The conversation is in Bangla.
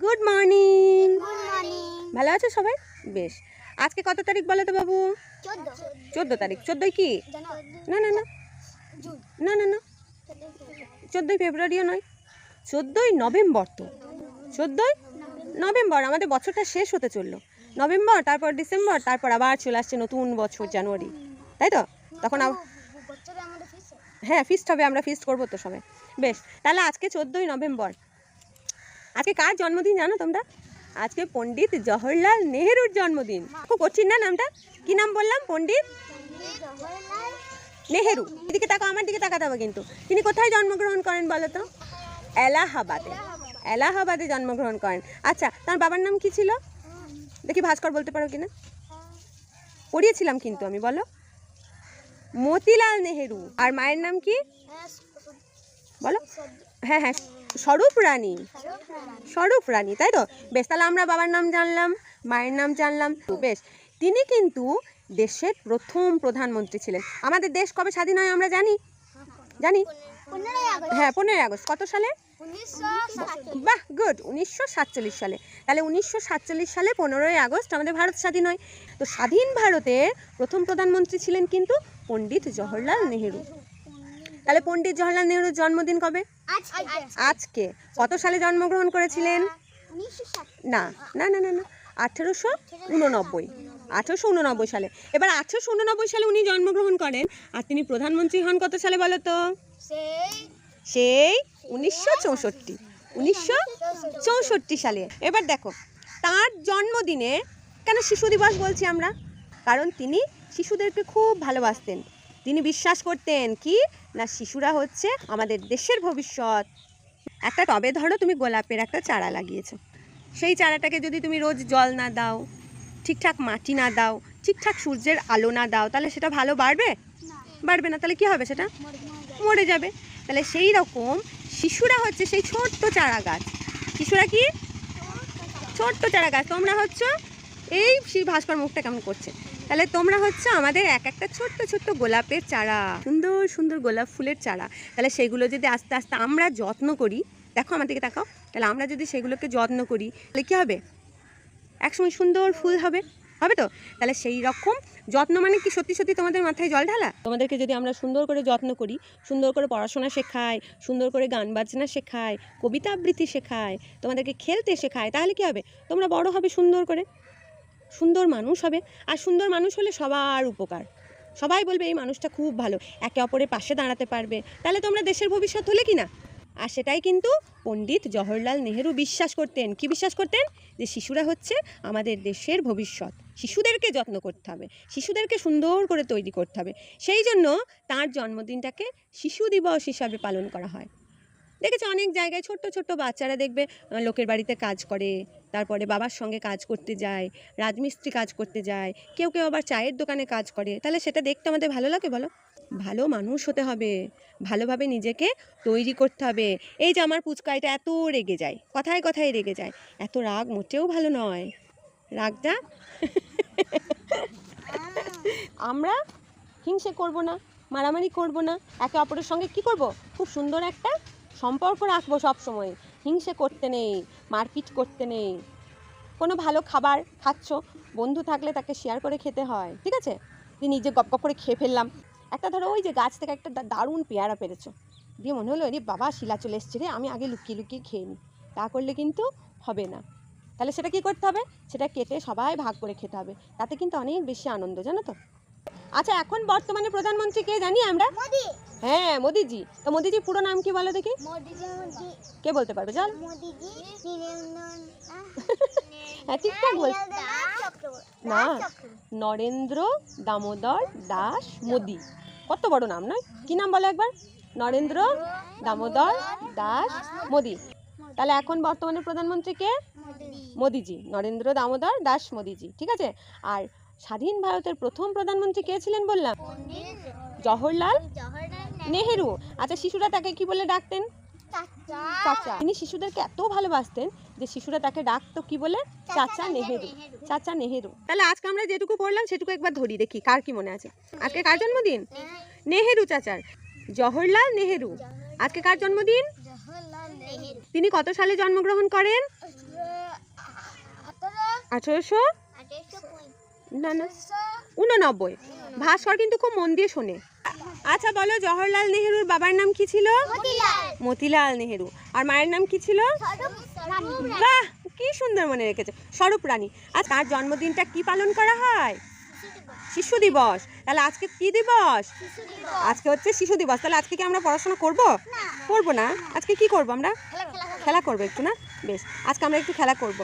Good morning. Good morning. ভালো আছো সবাই? বেশ। আজকে কত তারিখ বলো তো বাবু? 14 তারিখ। 14ই কি? না না না না না না 14ই ফেব্রুয়ারিও নয়, 14ই নভেম্বর। তো 14ই নভেম্বর। আমাদের বছরটা শেষ হতে চললো। নভেম্বর, তারপর ডিসেম্বর, তারপর আবার চলে আসছে নতুন বছর জানুয়ারি, তাই তো? তখন হ্যাঁ ফিস্ট হবে, আমরা ফিস্ট করবো তো সবাই। বেশ, তাহলে আজকে 14ই নভেম্বর। আজকে কার জন্মদিন জানো তোমরা? আজকে পণ্ডিত জওহরলাল নেহেরুর জন্মদিন। খুব কঠিন না নামটা? কি নাম বললাম? পণ্ডিত নেহেরু। এদিকে তাকাও, আমার দিকে তাকাতে হবে কিন্তু। তিনি কোথায় জন্মগ্রহণ করেন বলো তো? এলাহাবাদে। এলাহাবাদে জন্মগ্রহণ করেন। আচ্ছা, তার বাবার নাম কি ছিল? দেখি ভাস্কর বলতে পারো কিনা? পড়িয়েছিলাম কিন্তু আমি, বলো। মতিলাল নেহেরু। আর মায়ের নাম কি বলো? হ্যাঁ হ্যাঁ, স্বরূপ রানী। স্বরূপ রানী, তাই তো? বেশ, তাহলে আমরা বাবার নাম জানলাম, মায়ের নাম জানলাম। তো বেশ, তিনি কিন্তু দেশের প্রথম প্রধানমন্ত্রী ছিলেন। আমাদের দেশ কবে স্বাধীন হয় আমরা জানি? জানি, হ্যাঁ 15ই আগস্ট। কত সালে? বাহ, গুড, 1947 সালে। তাহলে 1947 সালে 15ই আগস্ট আমাদের ভারত স্বাধীন হয়। তো স্বাধীন ভারতের প্রথম প্রধানমন্ত্রী ছিলেন কিন্তু পণ্ডিত জওহরলাল নেহেরু। তাহলে পণ্ডিত জওহরলাল নেহেরুর জন্মদিন কবে? আজকে। কত সালে জন্মগ্রহণ করেছিলেন? না না না না না 1889 সালে। এবার 1889 সালে উনি জন্মগ্রহণ করেন, আর তিনি প্রধানমন্ত্রী হন কত সালে বলো তো? সেই 1964 সালে। এবার দেখো, তার জন্মদিনে কেন শিশু দিবস বলছি আমরা? কারণ তিনি শিশুদেরকে খুব ভালোবাসতেন। তিনি বিশ্বাস করতেন কি না, শিশুরা হচ্ছে আমাদের দেশের ভবিষ্যৎ। একটা টবে ধরো তুমি গোলাপের একটা চারা লাগিয়েছো, সেই চারাটাকে যদি তুমি রোজ জল না দাও, ঠিকঠাক মাটি না দাও, ঠিকঠাক সূর্যের আলো না দাও, তাহলে সেটা ভালো বাড়বে? বাড়বে না। তাহলে কি হবে? সেটা মরে যাবে। তাহলে সেই রকম শিশুরা হচ্ছে সেই ছোট্ট চারা গাছ। শিশুরা কি? ছোট্ট চারা গাছ। তোমরা হচ্ছ এই ভাস্কর মুখটা কেমন করছে? তাহলে তোমরা হচ্ছে আমাদের এক একটা ছোট্ট ছোট্ট গোলাপের চারা, সুন্দর সুন্দর গোলাপ ফুলের চারা। তাহলে সেগুলো যদি আস্তে আস্তে আমরা যত্ন করি, দেখো আমার দিকে তাকাও, তাহলে আমরা যদি সেগুলোকে যত্ন করি তাহলে কী হবে? একসময় সুন্দর ফুল হবে, হবে তো? তাহলে সেই রকম যত্ন মানে কি সত্যি সত্যি তোমাদের মাথায় জল ঢালা? তোমাদেরকে যদি আমরা সুন্দর করে যত্ন করি, সুন্দর করে পড়াশোনা শেখাই, সুন্দর করে গান বাজনা শেখাই, কবিতা আবৃত্তি শেখাই, তোমাদেরকে খেলতে শেখাই, তাহলে কি হবে? তোমরা বড় হবে সুন্দর করে, সুন্দর মানুষ হবে। আর সুন্দর মানুষ হলে সবার উপকার, সবাই বলবে এই মানুষটা খুব ভালো, একে অপরের পাশে দাঁড়াতে পারবে। তাহলে তোমরা দেশের ভবিষ্যৎ হলে কি না? আর সেটাই কিন্তু পণ্ডিত জওহরলাল নেহেরু বিশ্বাস করতেন। কি বিশ্বাস করতেন? যে শিশুরা হচ্ছে আমাদের দেশের ভবিষ্যৎ, শিশুদেরকে যত্ন করতে হবে, শিশুদেরকে সুন্দর করে তৈরি করতে হবে। সেই জন্য তার জন্মদিনটাকে শিশু দিবস হিসাবে পালন করা হয়। দেখেছো অনেক জায়গায় ছোট্ট ছোট্ট বাচ্চারা দেখবে লোকের বাড়িতে কাজ করে, তারপরে বাবার সঙ্গে কাজ করতে যায়, রাজমিস্ত্রি কাজ করতে যায়, কেউ কেউ আবার চায়ের দোকানে কাজ করে। তাহলে সেটা দেখতে আমাদের ভালো লাগে বলো? ভালো মানুষ হতে হবে, ভালোভাবে নিজেকে তৈরি করতে হবে। এই যে আমার পুচকা এটা এত রেগে যায়, কথায় কথায় রেগে যায়, এত রাগ মোটেও ভালো নয়। রাগটা আমরা হিংসে করব না, মারামারি করব না, একে অপরের সঙ্গে কি করব? খুব সুন্দর একটা সম্পর্ক রাখবো সব সময়। হিংসে করতে নেই, মারপিট করতে নেই। কোনো ভালো খাবার খাচ্ছ, বন্ধু থাকলে তাকে শেয়ার করে খেতে হয়, ঠিক আছে? তুই নিজে গপ গপ করে খেয়ে ফেললাম। একটা ধরো ওই যে গাছ থেকে একটা দারুণ পেয়ারা পেরেছো, দিয়ে মনে হলো রে বাবা শিলা চলে এসছে রে, আমি আগে লুকিয়ে লুকিয়ে খেয়ে নিই। তা করলে কিন্তু হবে না। তাহলে সেটা কি করতে হবে? সেটা কেটে সবাই ভাগ করে খেতে হবে, তাতে কিন্তু অনেক বেশি আনন্দ, জানো তো? আচ্ছা, এখন বর্তমানে প্রধানমন্ত্রী কে জানি আমরা? হ্যাঁ, মোদিজি। তো মোদিজি পুরো নাম কি বলো দেখি? কে বলতে পারবে? চল। হ্যাঁ ঠিকঠাক বল না, নরেন্দ্র দামোদর দাস মোদি। কত বড় নাম নয়? কি নাম বলো একবার? নরেন্দ্র দামোদর দাস মোদি। তাহলে এখন বর্তমানে প্রধানমন্ত্রী কে? মোদিজি, নরেন্দ্র দামোদর দাস মোদিজি, ঠিক আছে? আর স্বাধীন ভারতের প্রথম প্রধানমন্ত্রী কে ছিলেন বললাম? জওহরলাল নেহেরু। আচ্ছা, শিশুরা তাকে কি বলে ডাকতেন? চাচা। তিনি শিশুদেরকে এত ভালোবাসতেন যে শিশুরা তাকে ডাকতো কি বলে? চাচা নেহেরু। চাচা নেহেরু। তাহলে আজকে আমরা যেটুকু পড়লাম সেটুকু একবার ধরি, দেখি কার কি মনে আছে। আজকে কার জন্মদিন? নেহেরু চাচার, জওহরলাল নেহেরু। আজকে কার জন্মদিন? তিনি কত সালে জন্মগ্রহণ করেন? 1800 না না 89। ভাস্কর কিন্তু খুব মন দিয়ে শোনে। আচ্ছা বলো, জওহরলাল নেহেরুর বাবার নাম কি ছিল? মতিলাল নেহেরু। আর মায়ের নাম কি ছিল? বাহ, কি সুন্দর মনে রেখেছে, স্বরূপ রানী। আজ তার জন্মদিনটা কি পালন করা হয়? শিশু দিবস। তাহলে আজকে কি দিবস? আজকে হচ্ছে শিশু দিবস। তাহলে আজকে কি আমরা পড়াশোনা করব? করব না। আজকে কি করব আমরা? খেলা করবো একটু, না? বেশ, আজকে আমরা একটু খেলা করব।